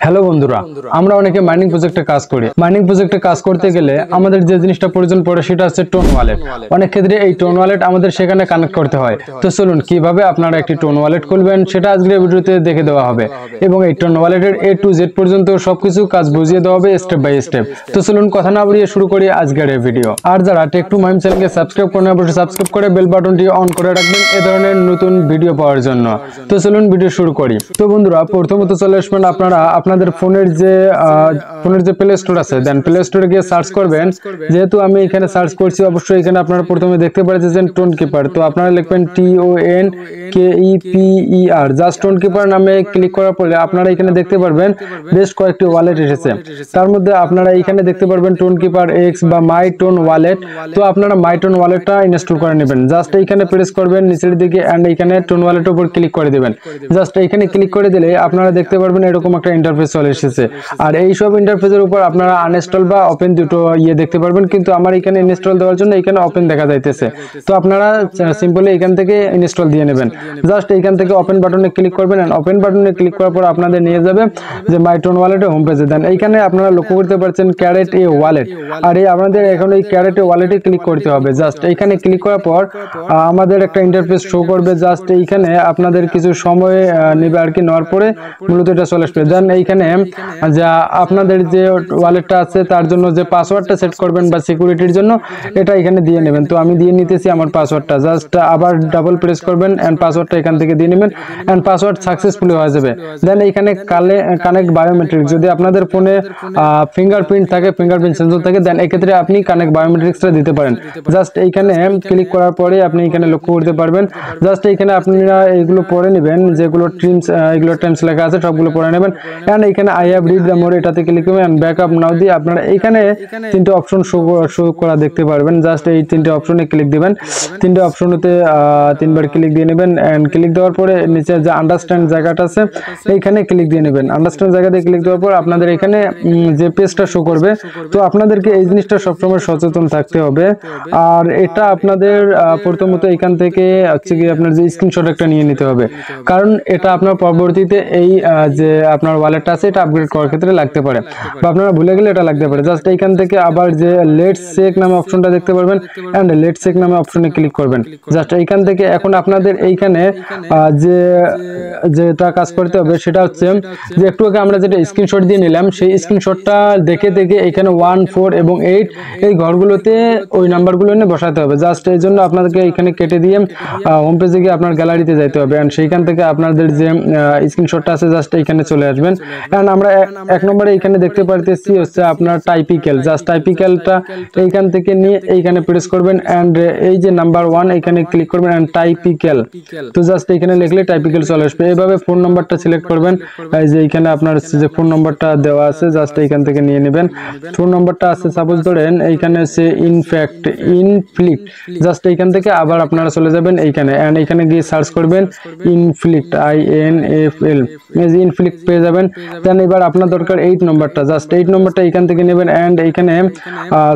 Hello বন্ধুরা, আমরা অনেকে মাইনিং প্রজেক্টে কাজ করি। মাইনিং প্রজেক্টে কাজ করতে গেলে আমাদের যে জিনিসটা প্রয়োজন পড়ে সেটা হচ্ছে টোন ওয়ালেট। অনেক ক্ষেত্রে এই টোন ওয়ালেট আমাদের সেখানে কানেক্ট করতে হয়। তো চলুন কিভাবে আপনারা একটি টোন ওয়ালেট খুলবেন সেটা আজকের ভিডিওতে দেখে দেওয়া হবে, এবং এই টোন ওয়ালেটের A to Z পর্যন্ত সবকিছু কাজ বুঝিয়ে দেওয়া হবে স্টেপ বাই স্টেপ। তো চলুন কথা না বাড়িয়ে শুরু করি আজকের এই ভিডিও। আর যারা টেক টু মাইম চ্যানেলকে সাবস্ক্রাইব করেন অবশ্যই সাবস্ক্রাইব করে বেল বাটনটি অন করে রাখবেন এ ধরনের নতুন ভিডিও পাওয়ার জন্য। তো চলুন ভিডিও শুরু করি। তো বন্ধুরা, প্রথমত চলে আসবেন আপনারা আপনাদের ফোনের যে প্লে স্টোর আছে, দেন প্লে স্টোরে গিয়ে সার্চ করবেন। যেহেতু আমি এখানে সার্চ করছি, অবশ্যই এখানে আপনারা প্রথমে দেখতে পাচ্ছেন টোন কিপার। তো আপনারা লিখবেন TONKEPER, জাস্ট টোন কিপার নামে ক্লিক করার পরে আপনারা এখানে দেখতে পারবেন বেশ কয়েকটি ওয়ালেট এসেছে। তার মধ্যে আপনারা এখানে দেখতে পারবেন টোন কিপার এক্স বা মাই টোন ওয়ালেট। তো আপনারা মাই টোন ওয়ালেটটা ইনস্টল করে নেবেন। জাস্ট এইখানে প্রেস করবেন নিচের দিকে এন্ড এইখানে টোন ওয়ালেটের উপর ক্লিক করে দিবেন। জাস্ট এইখানে ক্লিক করে দিলে আপনারা দেখতে পারবেন এরকম একটা ইন্টারফেস চলে এসেছে। আর এই সব ইন্টারফেসের উপর আপনারা আনইনস্টল বা ওপেন দুটো দেখতে পারবেন, কিন্তু আমার এখানে ইনস্টল দেওয়ার জন্য এখানে ওপেন দেখা যাইতেছে। তো আপনারা সিম্পলি এখান থেকে ইনস্টল দিয়ে নেবেন। জাস্ট এইখান থেকে ওপেন বাটনে ক্লিক করবেন এন্ড ওপেন বাটনে ক্লিক করার পর আপনাদের নিয়ে যাবে যে মাই টোন ওয়ালেটের হোম পেজে। দেন এইখানে আপনারা লক্ষ্য করতে পারছেন ক্যারেট এ ওয়ালেট, আর এই আপনাদের এখন এই ক্যারেট এ ওয়ালেটে ক্লিক করতে হবে। জাস্ট এইখানে ক্লিক করার পর আমাদের একটা ইন্টারফেস শো করবে। জাস্ট এইখানে আপনাদের কিছু সময় নেবে আর কি, নেওয়ার পরে মূলত এটা চলে আসবে। দেন এইখানে যা আপনাদের যে ওয়ালেটটা আছে তার জন্য যে পাসওয়ার্ডটা সেট করবেন বা সিকিউরিটির জন্য, এটা এখানে দিয়ে নেবেন। তো আমি দিয়ে নিতেছি আমার পাসওয়ার্ডটা। জাস্ট আবার ডাবল প্রেস করবেন এন্ড পাসওয়ার্ডটা এখান থেকে দিয়ে নেবেন এন্ড পাসওয়ার্ড সাকসেসফুলি হয়ে যাবে। দেন এইখানে কানেক্ট বায়োমেট্রিক, যদি আপনাদের ফোনে ফিঙ্গারপ্রিন্ট থাকে, ফিঙ্গারপ্রিন্ট সেন্সর থাকে, দেন এক্ষেত্রে আপনি কানেক্ট বায়োমেট্রিক্সটা দিতে পারেন। জাস্ট এইখানে ক্লিক করার পরে আপনি এখানে লক্ষ্য করতে পারবেন। জাস্ট এইখানে আপনারা এইগুলো পড়ে নেবেন, যেগুলো এগুলো টাইমস লেখা আছে সবগুলো পড়ে নেবেন এন্ড এইখানে I have read the more এটাতে ক্লিক করবেন এন্ড ব্যাকআপ নাও দিয়ে আপনারা এইখানে তিনটে অপশন শো করা দেখতে পারবেন। জাস্ট এই তিনটে অপশনে ক্লিক দিবেন। তিনটে অপশনতে তিনবার ক্লিক দিয়ে নেবেন এন্ড ক্লিক দেওয়ার পরে নিচে যে আন্ডারস্ট্যান্ড জায়গাটা আছে এইখানে ক্লিক দিয়ে নেবেন। আন্ডারস্ট্যান্ড জায়গাতে ক্লিক দেওয়ার পর আপনাদের এখানে যে পেজটা শো করবে। তো আপনাদেরকে এই জিনিসটা সবসময় সচেতন থাকতে হবে। আর এটা আপনাদের প্রথমত এখান থেকে হচ্ছে কি আপনার যে স্ক্রিনশট একটা নিয়ে নিতে হবে, কারণ এটা আপনার পরবর্তীতে এই যে আপনার ওয়ালেটটা আছে এটা আপগ্রেড করার ক্ষেত্রে লাগতে পারে, বা আপনারা ভুলে গেলে এটা লাগতে পারে। জাস্ট এইখান থেকে আবার যে লেটস চেক নামে অপশনটা দেখতে পারবেন এন্ড লেটস চেক নামে অপশনে ক্লিক করবেন। জাস্ট এইখান থেকে এখন আপনাদের এইখানে যেটা কাজ করতে হবে সেটা হচ্ছে যে একটু আগে আমরা যেটা স্ক্রিনশট দিয়ে নিলাম সেই স্ক্রিনশটটা দেখে এখানে 1, 4 এবং 8 এই ঘরগুলোতে ওই নাম্বারগুলো এনে বসাতে হবে। জাস্ট এই জন্য আপনাদেরকে এখানে কেটে দিয়ে হোম পেজে গিয়ে আপনার গ্যালারিতে যাইতে হবে এন্ড সেইখান থেকে আপনাদের যে স্ক্রিনশটটা আছে জাস্ট এইখানে চলে আসবেন। এন্ড আমরা এক নম্বরে এইখানে দেখতে পারতেছি হচ্ছে আপনার টাইপিক্যাল। জাস্ট টাইপিক্যালটা এইখান থেকে নিয়ে এইখানে প্রেস করবেন এন্ড এই যে নাম্বার 1 এখানে ক্লিক করবেন এন্ড টাইপিক্যাল। তো জাস্ট এইখানে লিখলে টাইপিক্যাল চলে আসবে। এইভাবে ফোন নাম্বারটা সিলেক্ট করবেন। এই যে এইখানে আপনার যে ফোন নাম্বারটা দেওয়া আছে জাস্ট এইখান থেকে নিয়ে নেবেন। ফোন নাম্বারটা আছে সাপোজ ধরেন এইখানে আছে ইনফ্লিক্ট। জাস্ট এইখান থেকে আবার আপনারা চলে যাবেন এইখানে এন্ড এইখানে গিয়ে সার্চ করবেন ইনফ্লিক্ট INFL, ইনফ্লিক্ট পেয়ে যাবেন। দেন এবার আপনার দরকার 8 নম্বরটা। জাস্ট 8 নম্বরটা এইখান থেকে নেবেন এন্ড এইখানে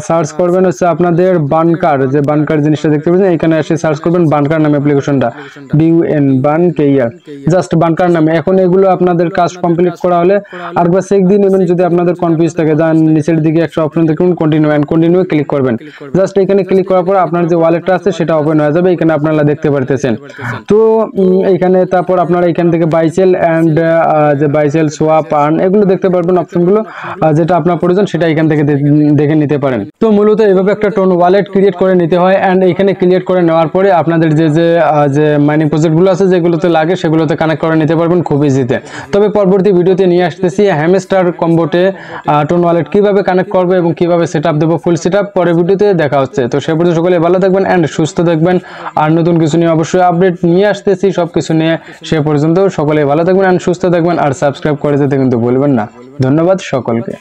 সার্চ করবেন হচ্ছে আপনাদের বানকার, যে বানকার জিনিসটা দেখতে পাচ্ছেন এখানে এসে সার্চ করবেন বানকার নামে অ্যাপ্লিকেশনটা, BUN বানকেয়ার, জাস্ট বানকার নামে। এখন এগুলো আপনাদের কাজ কমপ্লিট করা হলে আরেকবার চেক দিয়ে নেবেন। যদি আপনাদের কনফিউজ থাকে যান নিচের দিকে একটা অপশন দেখুন কন্টিনিউ ক্লিক করবেন। জাস্ট এখানে ক্লিক করার পর আপনার যে ওয়ালেটটা আছে সেটা ওপেন হয়ে যাবে। এখানে আপনারা দেখতে পারতেছেন। তো এইখানে তারপর আপনারা এখান থেকে বাইসেল এন্ড যে বাইসেল সোয়াপ আর্ন এগুলো দেখতে পারবেন অপশনগুলো, যেটা আপনার প্রয়োজন সেটা এখান থেকে দেখে নিতে পারেন। তো মূলত এইভাবে একটা টোন ওয়ালেট ক্রিয়েট করে নিতে হয় এন্ড এইখানে ক্রিয়েট করে নেওয়ার পরে আপনাদের যে মাইনিং প্রজেক্টগুলো আছে যেগুলোতে লাগে সেগুলোতে কানেক্ট করে নিতে পারবেন খুব ইজিতে। তবে পরবর্তী ভিডিওতে নিয়ে আসতেছি হ্যামস্টার কম্বোতে টোন ওয়ালেট কিভাবে কানেক্ট করবে এবং কিভাবে সেটআপ দেবো, ফুল সেটআপ পরের ভিডিওতে দেখা হচ্ছে। তো সে পর্যন্ত সকলে ভালো থাকবেন এন্ড সুস্থ থাকবেন। আর নতুন কিছু নিয়ে অবশ্যই আপডেট নিয়ে আসতেছি সবকিছু নিয়ে। সে পর্যন্ত সকলে ভালো থাকবেন এন্ড সুস্থ থাকবেন আর সাবস্ক্রাইব করে যেতে কিন্তু ভুলবেন না। ধন্যবাদ সকলকে।